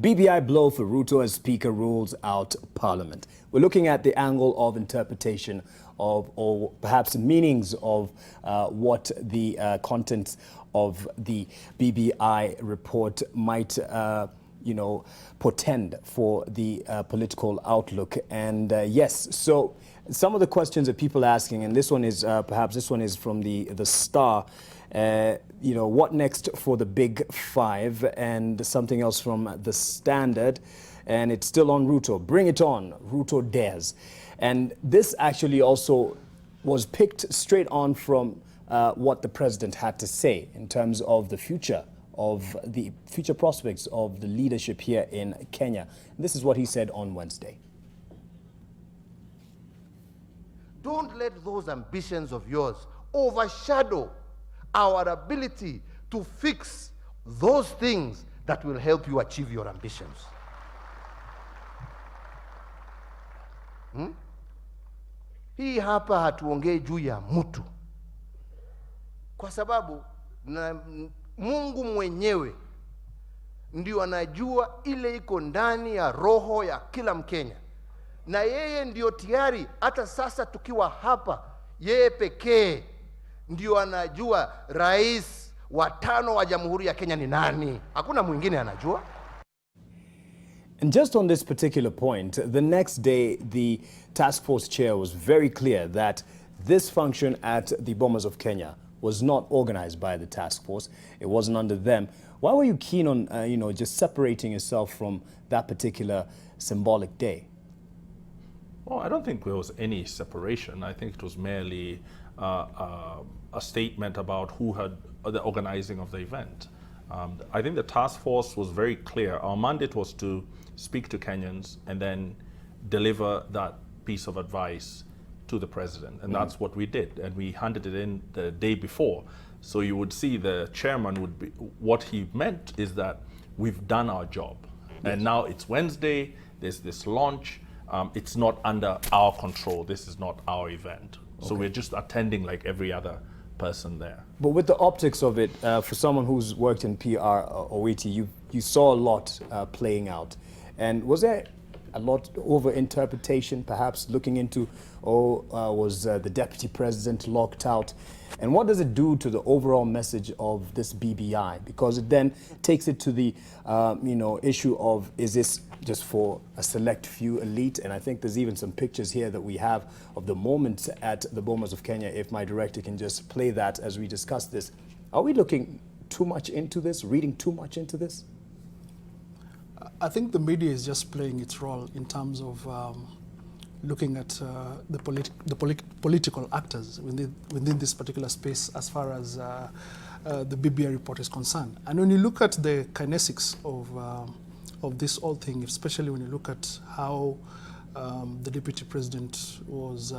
BBI blow for Ruto as Speaker rules out Parliament. We're looking at the angle of interpretation of, or perhaps meanings of what the contents of the BBI report might portend for the political outlook. And yes, so some of the questions that people are asking, and this one is perhaps this one is from the Star. What next for the Big Five, and something else from the Standard, and it's still on Ruto. Bring it on, Ruto dares. And this actually also was picked straight on from what the president had to say in terms of the future prospects of the leadership here in Kenya. This is what he said on Wednesday. Don't let those ambitions of yours overshadow our ability to fix those things that will help you achieve your ambitions. Hii hapa hatuongei juu ya mtu, kwa sababu Mungu mwenyewe ndio anajua ile iko ndani ya roho ya kila Mkenya, na yeye ndio tayari hata sasa tukiwa hapa, yeye pekee ndio anajua rais wa 5 wa Jamhuri ya Kenya ni nani. Hakuna mwingine anajua. And just on this particular point, the next day the task force chair was very clear that this function at the Bomas of Kenya was not organized by the task force. It wasn't under them. Why were you keen on just separating yourself from that particular symbolic day? Well, I don't think there was any separation. I think it was merely a statement about who had the organizing of the event. I think the task force was very clear. Our mandate was to speak to Kenyans and then deliver that piece of advice to the president. And that's what we did. And we handed it in the day before. So you would see the chairman would be, what he meant is that we've done our job. Yes. And now it's Wednesday, there's this launch. It's not under our control. This is not our event. Okay. So we're just attending like every other person there. But with the optics of it, for someone who's worked in PR or OET, you saw a lot playing out. And was there a lot over interpretation, perhaps looking into, was the deputy president locked out? And what does it do to the overall message of this BBI? Because it then takes it to the issue of, is this just for a select few elite? And I think there's even some pictures here that we have of the moment at the Bomas of Kenya. If my director can just play that as we discuss this. Are we looking too much into this, reading too much into this? I think the media is just playing its role in terms of looking at the political actors within this particular space as far as the BBI report is concerned. And when you look at the kinesics of this whole thing, especially when you look at how the deputy president was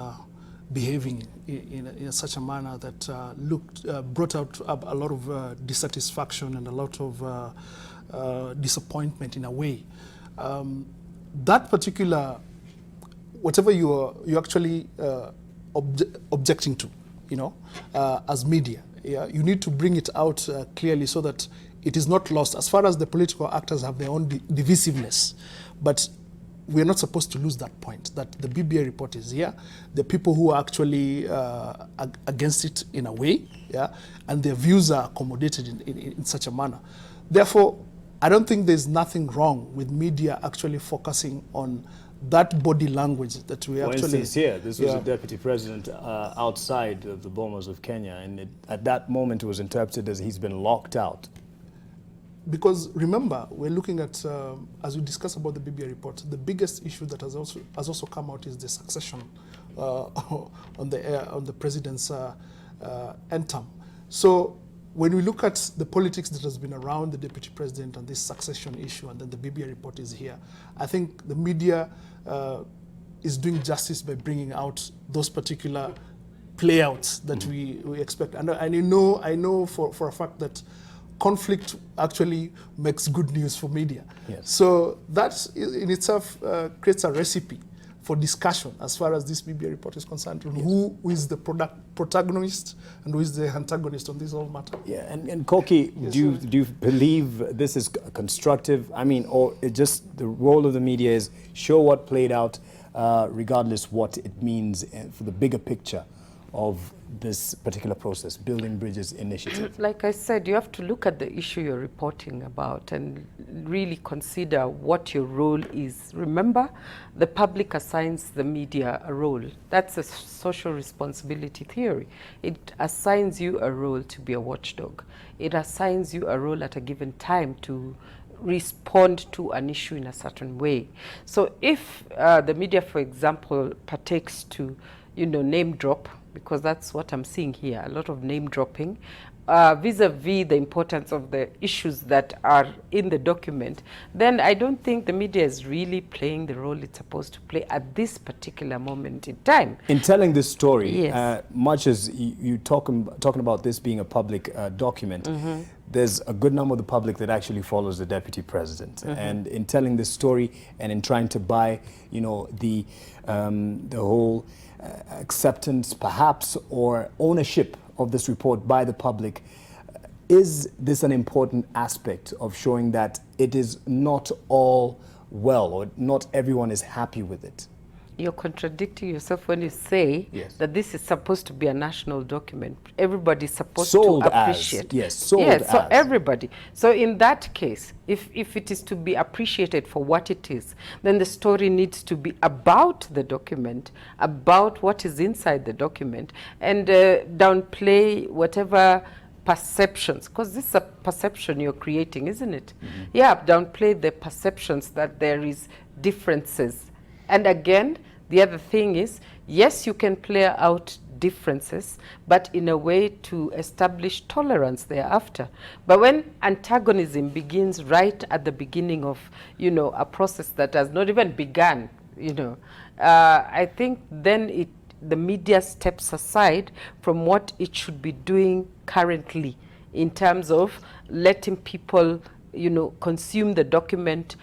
behaving in such a manner that brought out a lot of dissatisfaction and a lot of disappointment in a way. That particular, whatever you're actually objecting to, as media, you need to bring it out clearly so that it is not lost. As far as the political actors have their own divisiveness, but we're not supposed to lose that point, that the BBI report is here, the people who are actually against it in a way, and their views are accommodated in such a manner. Therefore, I don't think there's nothing wrong with media actually focusing on that body language that we actually... For instance, here, this was a deputy president outside of the Bomas of Kenya, and at that moment it was interpreted as he's been locked out. Because remember, we're looking at, as we discuss about the BBI report, the biggest issue that has also come out is the succession on the president's end term. So when we look at the politics that has been around the deputy president and this succession issue, and then the BBI report is here, I think the media is doing justice by bringing out those particular playouts that we expect. And I know for a fact that conflict actually makes good news for media. Yes. So that in itself creates a recipe for discussion as far as this BBI report is concerned. Who is the protagonist and who is the antagonist on this whole matter? Yeah, and Koki, Yes, do you believe this is constructive? I mean, or it just the role of the media is show what played out, regardless what it means for the bigger picture of this particular process, Building Bridges initiative? Like I said, you have to look at the issue you're reporting about and really consider what your role is. Remember, the public assigns the media a role. That's a social responsibility theory. It assigns you a role to be a watchdog. It assigns you a role at a given time to respond to an issue in a certain way. So if the media, for example, partakes to, name drop, because that's what I'm seeing here, a lot of name dropping, vis-a-vis the importance of the issues that are in the document, then I don't think the media is really playing the role it's supposed to play at this particular moment in time. In telling this story, Yes. much as you talking about this being a public document, there's a good number of the public that actually follows the deputy president. And in telling this story and in trying to buy, the whole acceptance, perhaps, or ownership of this report by the public, is this an important aspect of showing that it is not all well, or not everyone is happy with it? You're contradicting yourself when you say Yes. that this is supposed to be a national document. Everybody's supposed Sold to as, appreciate. yes, sold yes, so as. everybody. So in that case, if it is to be appreciated for what it is, then the story needs to be about the document, about what is inside the document, and downplay whatever perceptions, because this is a perception you're creating, isn't it? Yeah, downplay the perceptions that there is differences. And again, the other thing is, yes, you can play out differences, but in a way to establish tolerance thereafter. But when antagonism begins right at the beginning of, a process that has not even begun, I think then the media steps aside from what it should be doing currently in terms of letting people, consume the document,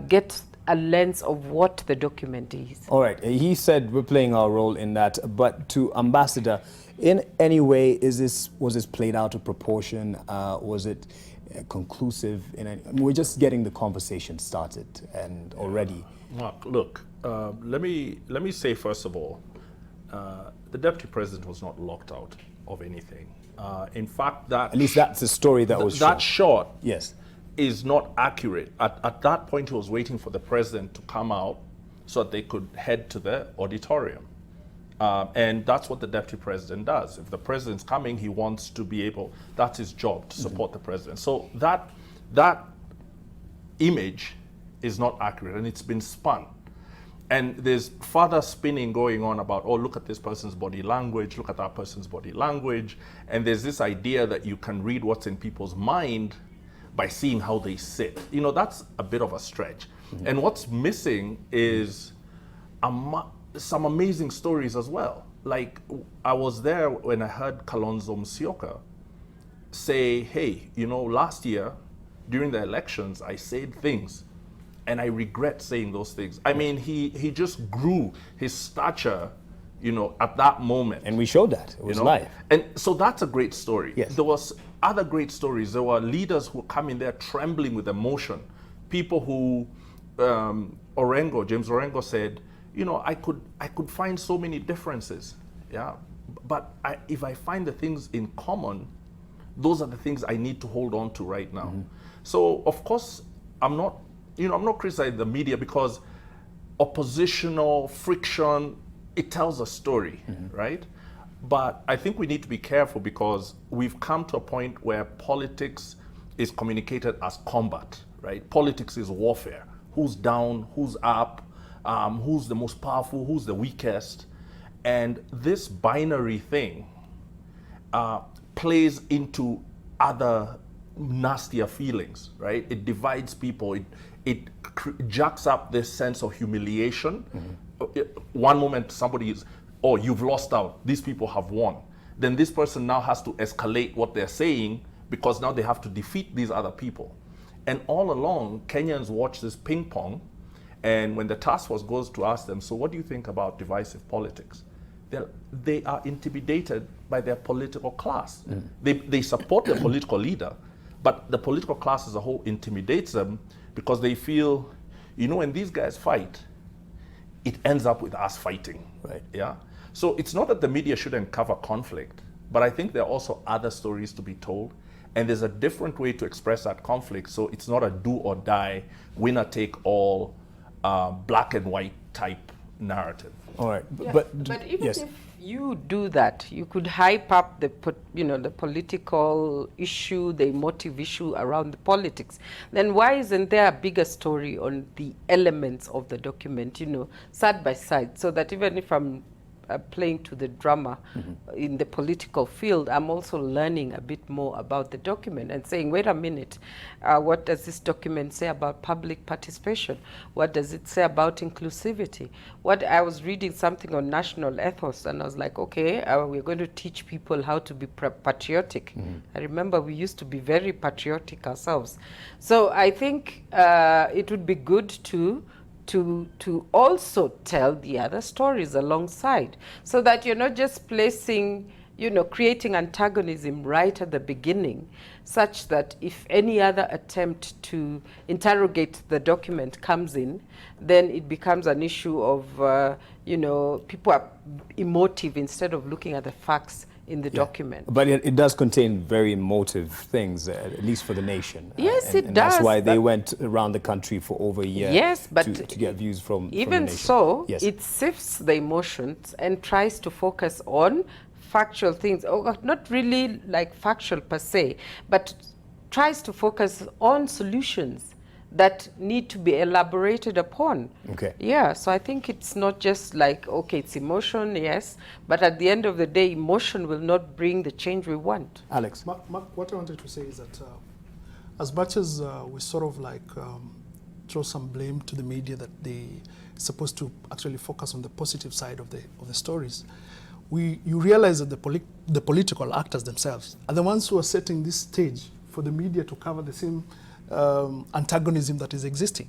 get a lens of what the document is. All right, he said we're playing our role in that, but to Ambassador, in any way, was this played out of proportion? Was it conclusive? We're just getting the conversation started, and already. Mark, look, let me say first of all, the deputy president was not locked out of anything. In fact, that At least that's the story that was that shown. shot Yes. is not accurate. At that point, he was waiting for the president to come out so that they could head to the auditorium. And that's what the deputy president does. If the president's coming, he wants to be able, that's his job, to support the president. So that image is not accurate, and it's been spun. And there's further spinning going on about, oh, look at this person's body language, look at that person's body language. And there's this idea that you can read what's in people's mind by seeing how they sit. That's a bit of a stretch. And what's missing is some amazing stories as well. Like, I was there when I heard Kalonzo Musyoka say, hey, last year during the elections, I said things and I regret saying those things. I mean, he just grew his stature, at that moment. And we showed that. It was live. And so that's a great story. Yes. There was other great stories. There were leaders who come in there trembling with emotion. People who, James Orengo said, I could find so many differences, yeah, but if I find the things in common, those are the things I need to hold on to right now. So of course, I'm not criticizing the media, because oppositional friction, it tells a story, right? But I think we need to be careful, because we've come to a point where politics is communicated as combat, right? Politics is warfare. Who's down, who's up, who's the most powerful, who's the weakest. And this binary thing plays into other nastier feelings, right? It divides people. It jacks up this sense of humiliation. One moment somebody is, oh, you've lost out, these people have won. Then this person now has to escalate what they're saying, because now they have to defeat these other people. And all along, Kenyans watch this ping pong, And when the task force goes to ask them, so what do you think about divisive politics? They are intimidated by their political class. They support their political leader, but the political class as a whole intimidates them because they feel, you know, when these guys fight, it ends up with us fighting. Right. Yeah. So it's not that the media shouldn't cover conflict, but I think there are also other stories to be told. And there's a different way to express that conflict. So it's not a do or die, winner take all, black and white type narrative. All right. Yeah, But even yes. if you do that, you could hype up the the political issue, the emotive issue around the politics. Then why isn't there a bigger story on the elements of the document, side by side, so that even if I'm playing to the drama in the political field, I'm also learning a bit more about the document and saying, wait a minute, what does this document say about public participation? What does it say about inclusivity? I was reading something on national ethos, and I was like, okay, we're going to teach people how to be patriotic. I remember we used to be very patriotic ourselves. So I think it would be good to also tell the other stories alongside, so that you're not just placing, creating antagonism right at the beginning, such that if any other attempt to interrogate the document comes in, then it becomes an issue of, people are emotive instead of looking at the facts in the document. But it does contain very emotive things, at least for the nation. Yes, it and does. That's why they went around the country for over a year. Yes, but to get views from the even nation. so, Yes. it sifts the emotions and tries to focus on factual things, or not really like factual per se, but tries to focus on solutions that need to be elaborated upon. Okay. Yeah, so I think it's not just like, okay, it's emotion, yes, but at the end of the day, emotion will not bring the change we want. Alex. Mark, what I wanted to say is that as much as we sort of throw some blame to the media that they supposed to actually focus on the positive side of the stories, you realize that the political actors themselves are the ones who are setting this stage for the media to cover the same antagonism that is existing.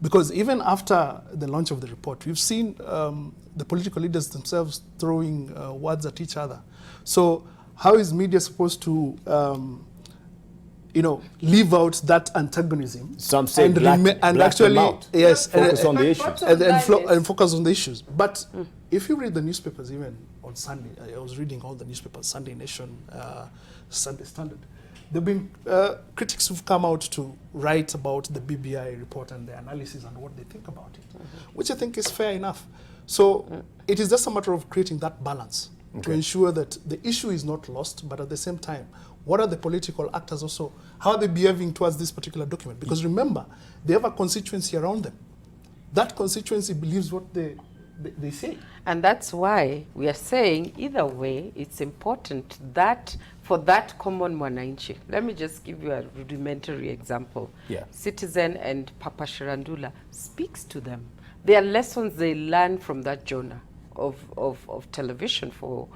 Because even after the launch of the report, we've seen the political leaders themselves throwing words at each other. So how is media supposed to leave out that antagonism? Some say and black actually, them out. yes, Focus on the issues. and focus on the issues. But if you read the newspapers, even on Sunday, I was reading all the newspapers, Sunday Nation, Sunday Standard. There have been critics who've come out to write about the BBI report and the analysis and what they think about it, which I think is fair enough. So it is just a matter of creating that balance to ensure that the issue is not lost, but at the same time, what are the political actors also, how are they behaving towards this particular document? Because remember, they have a constituency around them. That constituency believes what they say. And that's why we are saying, either way, it's important that for that common mwananchi, let me just give you a rudimentary example. Yeah. Citizen and Papa Shirandula speaks to them. There are lessons they learn from that genre of television, for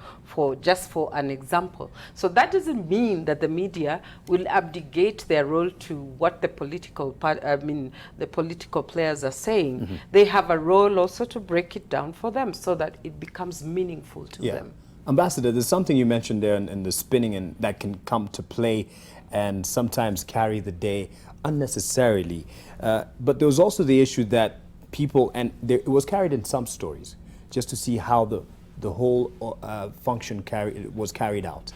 an example. So that doesn't mean that the media will abdicate their role to what the political players are saying. They have a role also to break it down for them so that it becomes meaningful to them. Ambassador, there's something you mentioned there in the spinning and that can come to play and sometimes carry the day unnecessarily. But there was also the issue that people, it was carried in some stories, just to see how the whole function was carried out.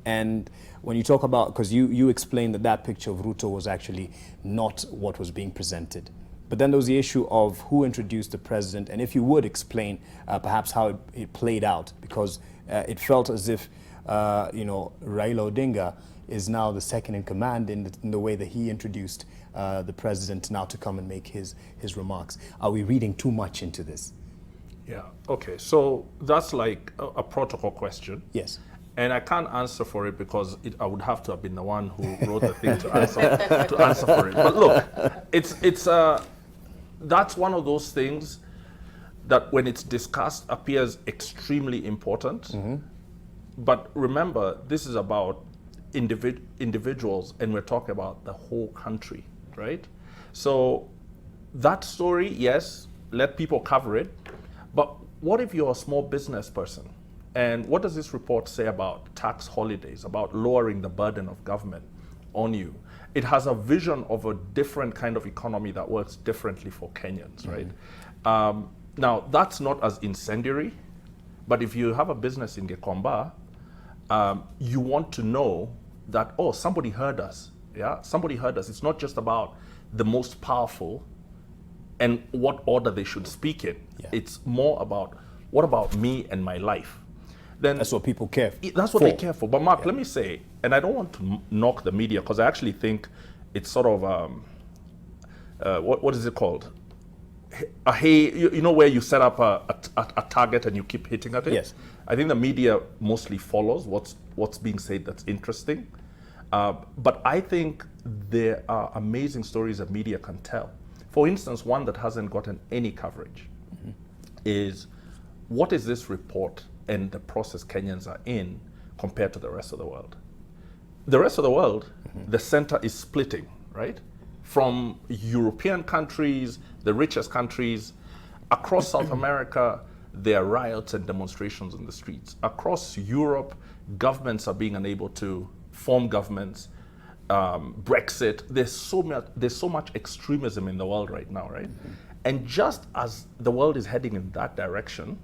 And when you talk about, because you explained that picture of Ruto was actually not what was being presented. But then there was the issue of who introduced the president, and if you would explain perhaps how it played out, because it felt as if Raila Odinga is now the second in command in the way that he introduced the president now to come and make his remarks. Are we reading too much into this? Yeah, okay, so that's like a protocol question. Yes. And I can't answer for it because I would have to have been the one who wrote the thing to answer for it. But look, that's one of those things that when it's discussed appears extremely important. But remember, this is about individuals, and we're talking about the whole country, right? So that story, yes, let people cover it. But what if you're a small business person? And what does this report say about tax holidays, about lowering the burden of government on you? It has a vision of a different kind of economy that works differently for Kenyans, right? Now, that's not as incendiary, but if you have a business in Gikomba, you want to know that, oh, somebody heard us, yeah? Somebody heard us. It's not just about the most powerful and what order they should speak in. Yeah. It's more about, what about me and my life? Then That's what people care for. that's what they care for. But Mark, let me say, and I don't want to knock the media, because I actually think it's sort of, what is it called? You know where you set up a target and you keep hitting at it? Yes. I think the media mostly follows what's being said that's interesting. But I think there are amazing stories that media can tell. For instance, one that hasn't gotten any coverage is, what is this report and the process Kenyans are in compared to the rest of the world? The rest of the world, the center is splitting, right? From European countries, the richest countries, across South America, there are riots and demonstrations in the streets. Across Europe, governments are being unable to form governments. Brexit, there's so much extremism in the world right now, right? And just as the world is heading in that direction,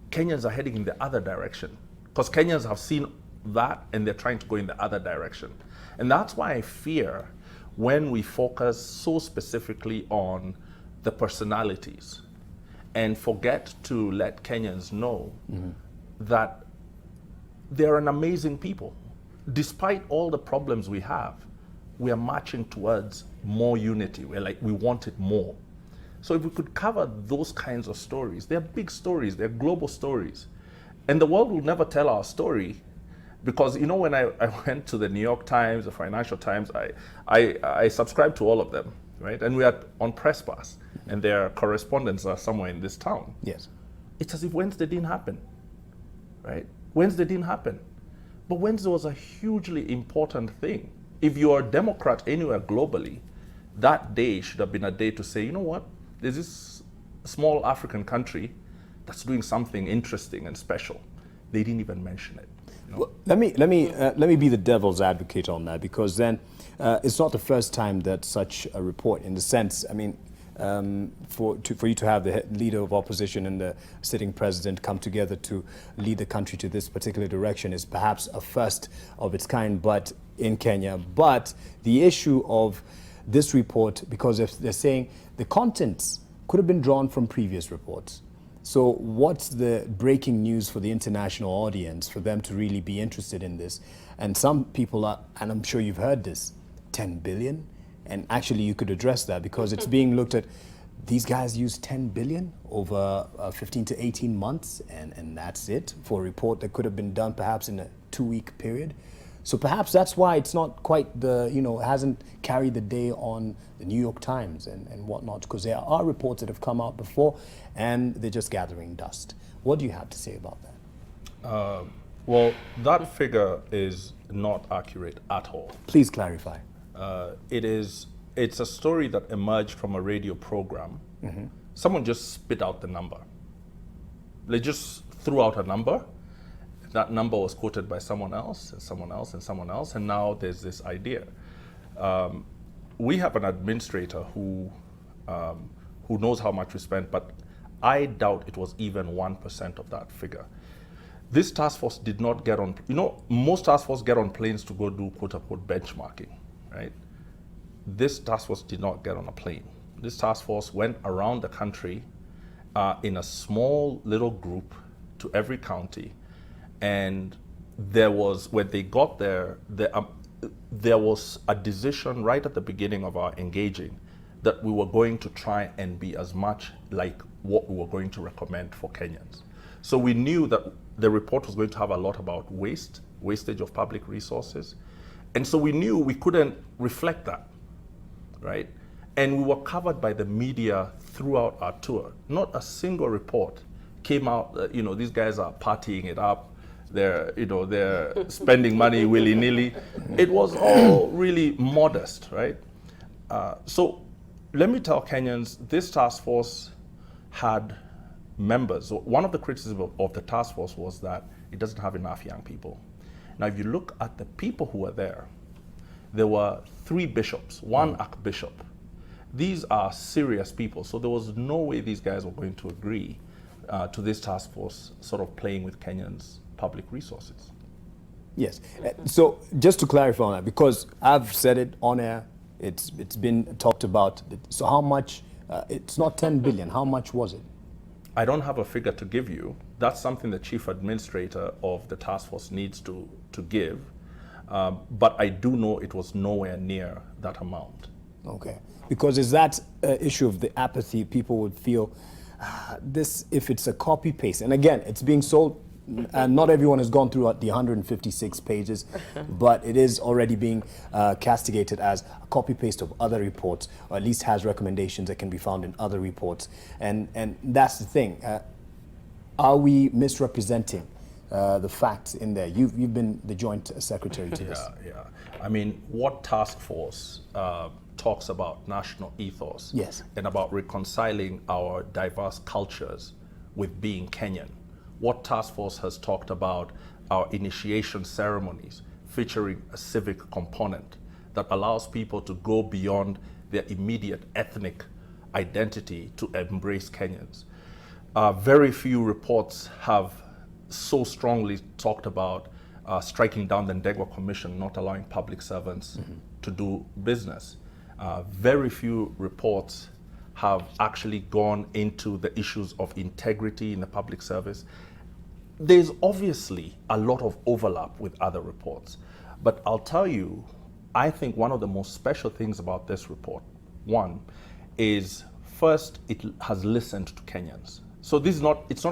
Kenyans are heading in the other direction, because Kenyans have seen that and they're trying to go in the other direction. And that's why I fear when we focus so specifically on the personalities and forget to let Kenyans know that they're an amazing people. Despite all the problems we have, we are marching towards more unity. We want it more. So if we could cover those kinds of stories, they're big stories, they're global stories. And the world will never tell our story, because, you know, when I went to the New York Times, the Financial Times, I subscribed to all of them, right? And we are on press pass, and their correspondents are somewhere in this town. Yes. It's as if Wednesday didn't happen, right? Wednesday didn't happen. But Wednesday was a hugely important thing. If you're a Democrat anywhere globally, that day should have been a day to say, you know what? There's this small African country that's doing something interesting and special. They didn't even mention it. You know? Well, let me be the devil's advocate on that, because then it's not the first time that such a report, in the sense, I mean, for you to have the leader of opposition and the sitting president come together to lead the country to this particular direction is perhaps a first of its kind, but in Kenya. But the issue of this report, because if they're saying the contents could have been drawn from previous reports. So what's the breaking news for the international audience for them to really be interested in this? And some people are, and I'm sure you've heard this, 10 billion? And actually you could address that, because it's being looked at, these guys use 10 billion over 15 to 18 months, and that's it for a report that could have been done perhaps in a 2-week period. So perhaps that's why it's not quite the, hasn't carried the day on the New York Times and whatnot, because there are reports that have come out before and they're just gathering dust. What do you have to say about that? Well, that figure is not accurate at all. Please clarify. It's a story that emerged from a radio program. Someone just spit out the number. They just threw out a number. That number was quoted by someone else, and someone else, and someone else, and now there's this idea. We have an administrator who knows how much we spent, but I doubt it was even 1% of that figure. This task force did not get on, most task forces get on planes to go do quote-unquote benchmarking, right? This task force did not get on a plane. This task force went around the country in a small little group to every county. And there was, when they got there, there was a decision right at the beginning of our engaging that we were going to try and be as much like what we were going to recommend for Kenyans. So we knew that the report was going to have a lot about wastage of public resources. And so we knew we couldn't reflect that, right? And we were covered by the media throughout our tour. Not a single report came out that, these guys are partying it up. They're spending money willy-nilly. It was all really modest, right? So, let me tell Kenyans, this task force had members. One of the criticisms of the task force was that it doesn't have enough young people. Now, if you look at the people who were there were 3 bishops, 1 archbishop. These are serious people, so there was no way these guys were going to agree to this task force sort of playing with Kenyans' public resources. Yes. So just to clarify on that, because I've said it on air, it's been talked about. So how much? It's not 10 billion. How much was it? I don't have a figure to give you. That's something the chief administrator of the task force needs to give. But I do know it was nowhere near that amount. Okay. Because is that issue of the apathy, people would feel this, if it's a copy paste, and again, it's being sold, and not everyone has gone through the 156 pages, but it is already being castigated as a copy paste of other reports, or at least has recommendations that can be found in other reports. And that's the thing. Are we misrepresenting the facts in there? You've been the joint secretary to this. Yeah. I mean, what task force talks about national ethos, yes, and about reconciling our diverse cultures with being Kenyan? What task force has talked about our initiation ceremonies featuring a civic component that allows people to go beyond their immediate ethnic identity to embrace Kenyans? Very few reports have so strongly talked about striking down the Ndegwa Commission, not allowing public servants to do business. Very few reports have actually gone into the issues of integrity in the public service. There's obviously a lot of overlap with other reports, but I'll tell you, I think one of the most special things about this report, one, is first, it has listened to Kenyans. So this is it's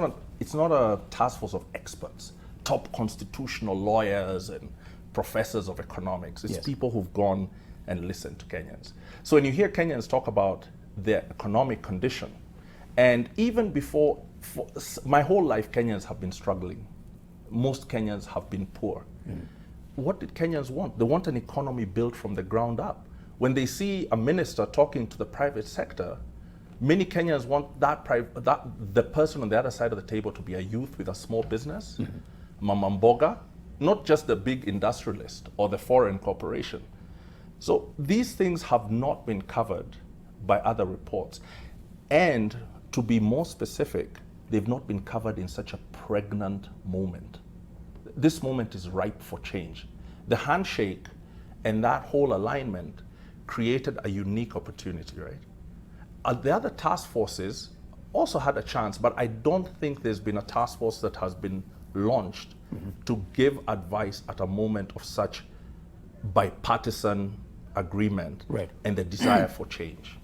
not a task force of experts, top constitutional lawyers and professors of economics. It's yes, people who've gone and listened to Kenyans. So when you hear Kenyans talk about their economic condition, and even before, my whole life Kenyans have been struggling. Most Kenyans have been poor. What did Kenyans want? They want an economy built from the ground up. When they see a minister talking to the private sector, many Kenyans want the person on the other side of the table to be a youth with a small business, mama mboga, not just the big industrialist or the foreign corporation. So these things have not been covered by other reports. And to be more specific, they've not been covered in such a pregnant moment. This moment is ripe for change. The handshake and that whole alignment created a unique opportunity, right? The other task forces also had a chance, but I don't think there's been a task force that has been launched to give advice at a moment of such bipartisan agreement right, and the desire for change.